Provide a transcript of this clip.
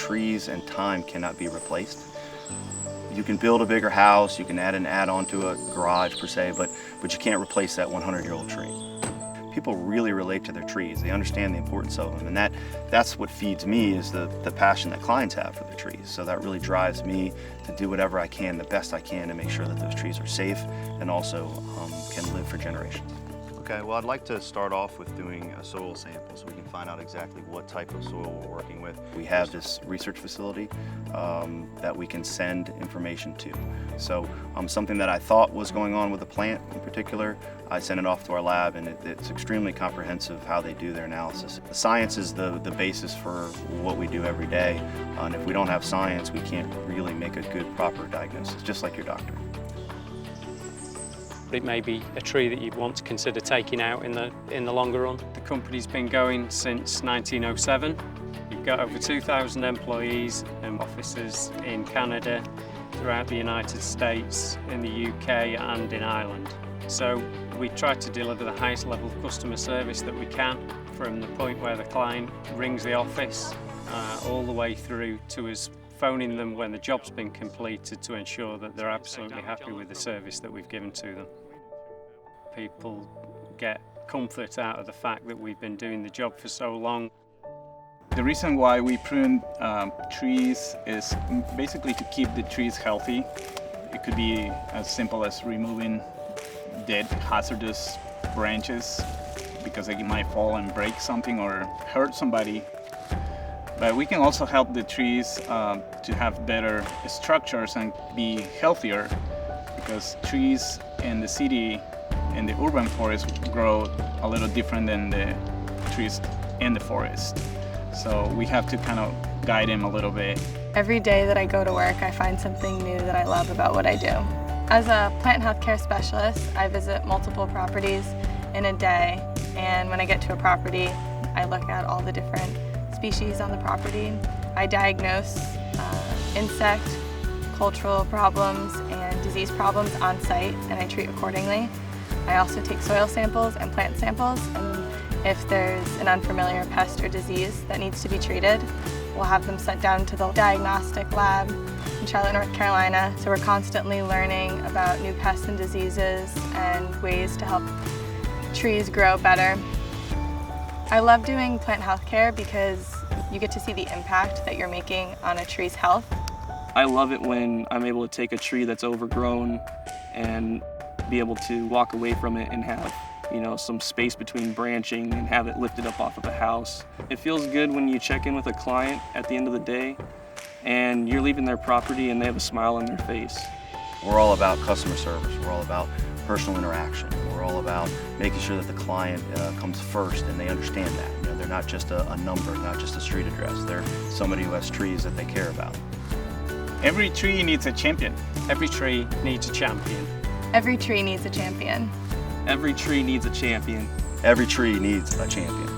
trees and time cannot be replaced. You can build a bigger house, you can add an add-on to a garage per se, but you can't replace that 100-year-old tree. People really relate to their trees. They understand the importance of them, and that's what feeds me, is the passion that clients have for their trees. So that really drives me to do whatever I can, the best I can, to make sure that those trees are safe and also can live for generations. Okay, well, I'd like to start off with doing a soil sample so we can find out exactly what type of soil we're working with. We have this research facility that we can send information to. So something that I thought was going on with the plant in particular, I sent it off to our lab, and it's extremely comprehensive how they do their analysis. The science is the basis for what we do every day, and if we don't have science, we can't really make a good, proper diagnosis, just like your doctor. It may be a tree that you'd want to consider taking out in the longer run. The company's been going since 1907. We've got over 2,000 employees and offices in Canada, throughout the United States, in the UK and in Ireland. So we try to deliver the highest level of customer service that we can, from the point where the client rings the office all the way through to us phoning them when the job's been completed, to ensure that they're absolutely happy with the service that we've given to them. People get comfort out of the fact that we've been doing the job for so long. The reason why we prune trees is basically to keep the trees healthy. It could be as simple as removing dead, hazardous branches because they might fall and break something or hurt somebody. But we can also help the trees to have better structures and be healthier, because trees in the city, in the urban forest, grow a little different than the trees in the forest. So we have to kind of guide them a little bit. Every day that I go to work, I find something new that I love about what I do. As a plant health care specialist, I visit multiple properties in a day, and when I get to a property, I look at all the different species on the property. I diagnose insect, cultural problems, and disease problems on site, and I treat accordingly. I also take soil samples and plant samples, and if there's an unfamiliar pest or disease that needs to be treated, we'll have them sent down to the diagnostic lab in Charlotte, North Carolina. So we're constantly learning about new pests and diseases and ways to help trees grow better. I love doing plant health care because you get to see the impact that you're making on a tree's health. I love it when I'm able to take a tree that's overgrown and be able to walk away from it and have, some space between branching and have it lifted up off of a house. It feels good when you check in with a client at the end of the day and you're leaving their property and they have a smile on their face. We're all about customer service. We're all about personal interaction. We're all about making sure that the client comes first and they understand that. They're not just a number, not just a street address. They're somebody who has trees that they care about. Every tree needs a champion. Every tree needs a champion. Every tree needs a champion. Every tree needs a champion. Every tree needs a champion.